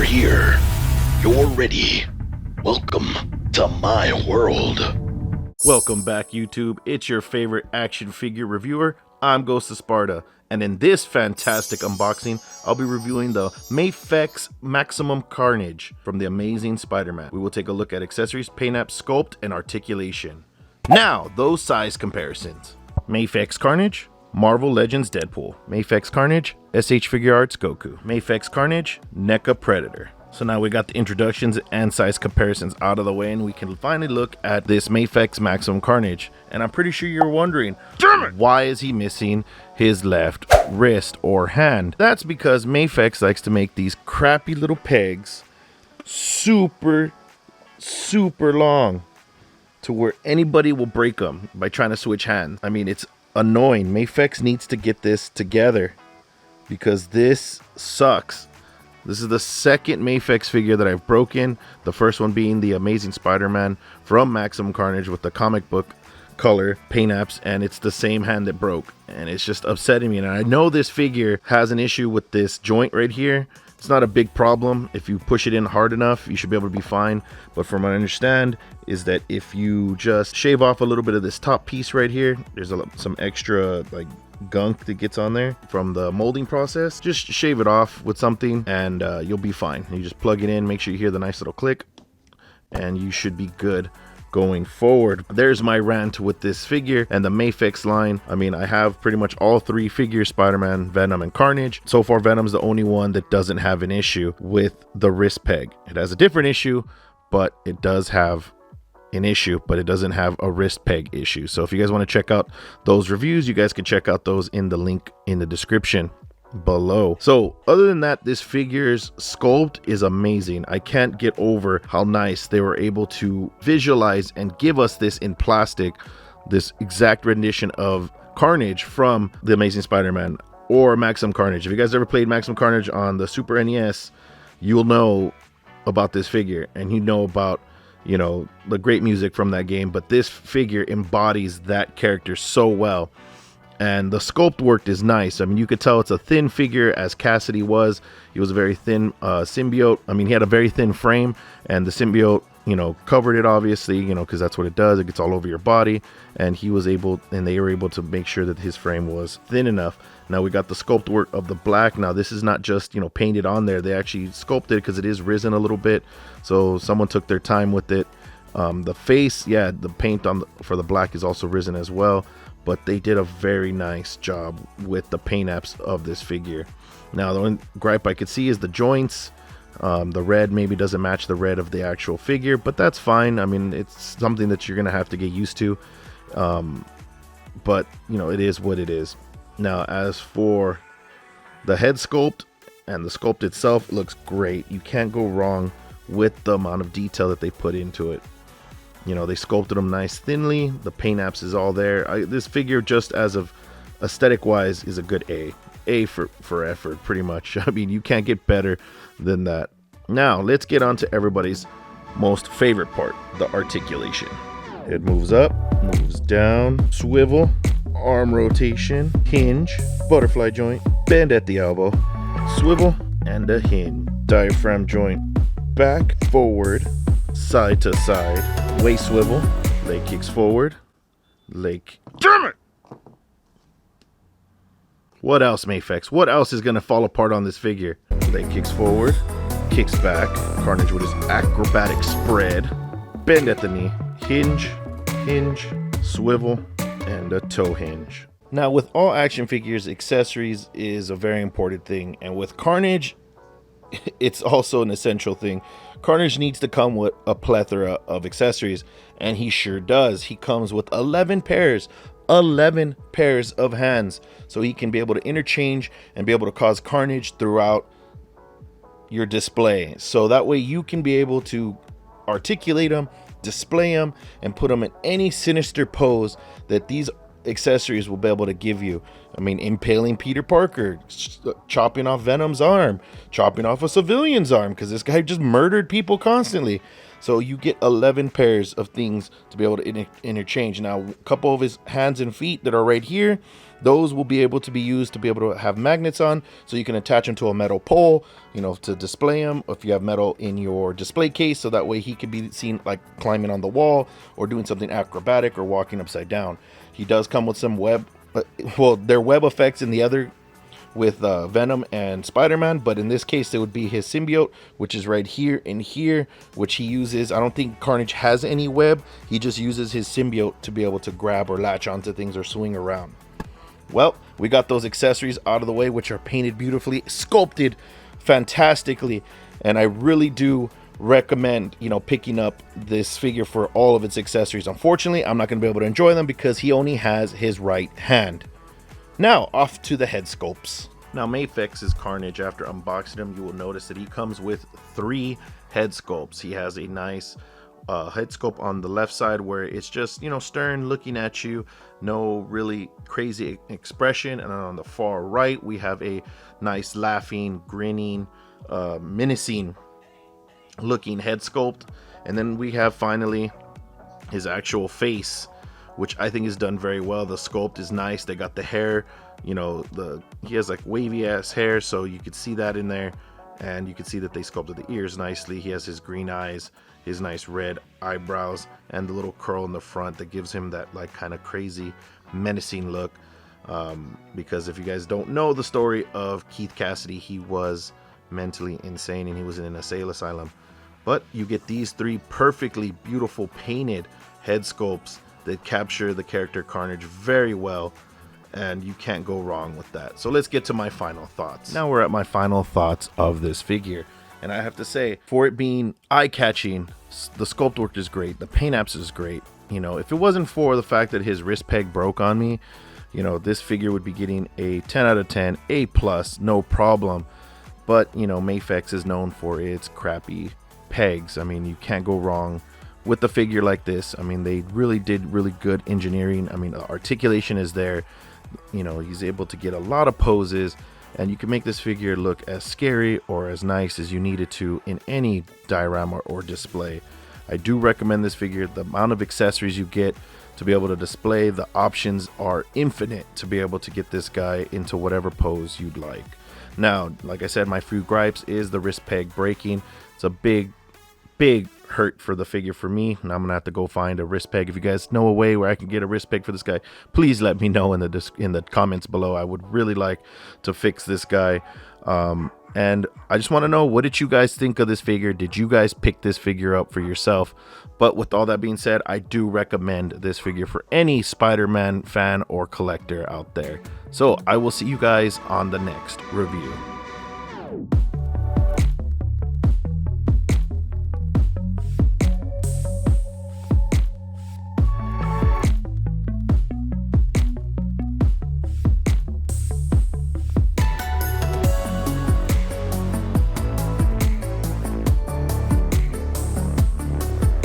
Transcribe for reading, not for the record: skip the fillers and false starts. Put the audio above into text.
here. You're ready. Welcome to my world. Welcome back, YouTube. It's your favorite action figure reviewer. I'm Ghost of Sparta, and in this fantastic unboxing, I'll be reviewing the Mafex Maximum Carnage from the Amazing Spider-Man. We will take a look at accessories, paint apps, sculpt, and articulation. Now, those size comparisons. Mafex Carnage, Marvel Legends Deadpool. Mafex Carnage, Shfiguarts Goku. Mafex Carnage, NECA Predator. So now we got the introductions and size comparisons out of the way, and we can finally look at this Mafex Maximum Carnage. And I'm pretty sure you're wondering, damn it, why is he missing his left wrist or hand? That's because Mafex likes to make these crappy little pegs super long to where anybody will break them by trying to switch hands. I mean, it's annoying. Mafex needs to get this together because this sucks. This is the second Mafex figure that I've broken. The first one being the Amazing Spider-Man from Maximum Carnage with the comic book color paint apps, and it's the same hand that broke, and it's just upsetting me. And I know this figure has an issue with this joint right here. It's not a big problem. If you push it in hard enough, you should be able to be fine. But from what I understand is that if you just shave off a little bit of this top piece right here, there's some extra like gunk that gets on there from the molding process. Just shave it off with something and you'll be fine. You just plug it in, make sure you hear the nice little click, and you should be good going forward. There's my rant with this figure and the Mafex line. I mean, I have pretty much all three figures: Spider-Man, Venom, and Carnage. So far, Venom's the only one that doesn't have an issue with the wrist peg. It has a different issue, but it does have an issue, but it doesn't have a wrist peg issue. So if you guys want to check out those reviews, you guys can check out those in the link in the description below. So other than that, this figure's sculpt is amazing. I can't get over how nice they were able to visualize and give us this in plastic, this exact rendition of Carnage from the Amazing Spider-Man or Maximum Carnage. If you guys ever played Maximum Carnage on the Super NES, you'll know about this figure, and you know about, you know, the great music from that game. But this figure embodies that character so well, and the sculpt work is nice. I mean, you could tell it's a thin figure, as Cassidy was. He was a very thin symbiote. I mean, he had a very thin frame, and the symbiote, you know, covered it, obviously, you know, because that's what it does. It gets all over your body, and he was able, and they were able to make sure that his frame was thin enough. Now we got the sculpt work of the black. Now this is not just, you know, painted on there. They actually sculpted because it is risen a little bit, so someone took their time with it. The face, yeah, the paint on for the black is also risen as well, but they did a very nice job with the paint apps of this figure. Now the only gripe I could see is the joints. The red maybe doesn't match the red of the actual figure, but that's fine. I mean, it's something that you're gonna have to get used to, but you know, it is what it is. Now as for the head sculpt and the sculpt itself, it looks great. You can't go wrong with the amount of detail that they put into it. You know, they sculpted them nice thinly. The paint apps is all there. This figure, just as of aesthetic wise, is a good A for effort, pretty much. I mean, you can't get better than that. Now let's get on to everybody's most favorite part, the articulation. It moves up, moves down, swivel, arm rotation, hinge, butterfly joint, bend at the elbow, swivel, and a hinge. Diaphragm joint, back, forward, side to side, waist swivel, leg kicks forward, leg. Damn it! What else, Mafex? What else is gonna fall apart on this figure? Leg kicks forward, kicks back, Carnage with his acrobatic spread, bend at the knee, hinge, hinge, swivel, and a toe hinge. Now with all action figures, accessories is a very important thing, and with Carnage, it's also an essential thing. Carnage needs to come with a plethora of accessories, and he sure does. He comes with 11 pairs of hands, so he can be able to interchange and be able to cause carnage throughout your display, so that way you can be able to articulate them, display them, and put them in any sinister pose that these accessories will be able to give you. I mean, impaling Peter Parker, chopping off Venom's arm, chopping off a civilian's arm, because this guy just murdered people constantly. So you get 11 pairs of things to be able to interchange. Now, a couple of his hands and feet that are right here, those will be able to be used to be able to have magnets on, so you can attach them to a metal pole, you know, to display them. If you have metal in your display case, so that way he can be seen like climbing on the wall or doing something acrobatic or walking upside down. He does come with some web, well, they're web effects in the other with Venom and Spider-Man, but in this case it would be his symbiote, which is right here and here, which he uses. I don't think Carnage has any web. He just uses his symbiote to be able to grab or latch onto things or swing around. Well, we got those accessories out of the way, which are painted beautifully, sculpted fantastically, and I really do recommend, you know, picking up this figure for all of its accessories. Unfortunately, I'm not going to be able to enjoy them because he only has his right hand. Now, off to the head sculpts. Now, Mafex's Carnage, after unboxing him, you will notice that he comes with 3 head sculpts. He has a nice head sculpt on the left side where it's just, you know, stern looking at you, no really crazy expression. And on the far right, we have a nice laughing, grinning, menacing looking head sculpt. And then we have finally his actual face, which I think is done very well. The sculpt is nice. They got the hair, you know, he has like wavy ass hair, so you could see that in there, and you can see that they sculpted the ears nicely. He has his green eyes, his nice red eyebrows, and the little curl in the front that gives him that like kind of crazy menacing look. Because if you guys don't know the story of Keith Cassidy, he was mentally insane and he was in an insane asylum. But you get these 3 perfectly beautiful painted head sculpts that capture the character Carnage very well, and you can't go wrong with that. So let's get to my final thoughts. Now we're at my final thoughts of this figure, and I have to say, for it being eye-catching, the sculpt work is great, the paint apps is great. You know, if it wasn't for the fact that his wrist peg broke on me, you know, this figure would be getting a 10 out of 10, A+, no problem. But, you know, Mafex is known for its crappy pegs. I mean, you can't go wrong with the figure like this. I mean, they really did really good engineering. I mean, the articulation is there. You know, he's able to get a lot of poses, and you can make this figure look as scary or as nice as you need it to in any diorama or display. I do recommend this figure. The amount of accessories you get to be able to display, the options are infinite to be able to get this guy into whatever pose you'd like. Now, like I said, my few gripes is the wrist peg breaking. It's a big hurt for the figure for me, and I'm gonna have to go find a wrist peg. If you guys know a way where I can get a wrist peg for this guy, please let me know in the comments below. I would really like to fix this guy. And I just want to know, what did you guys think of this figure? Did you guys pick this figure up for yourself? But with all that being said, I do recommend this figure for any Spider-Man fan or collector out there. So I will see you guys on the next review.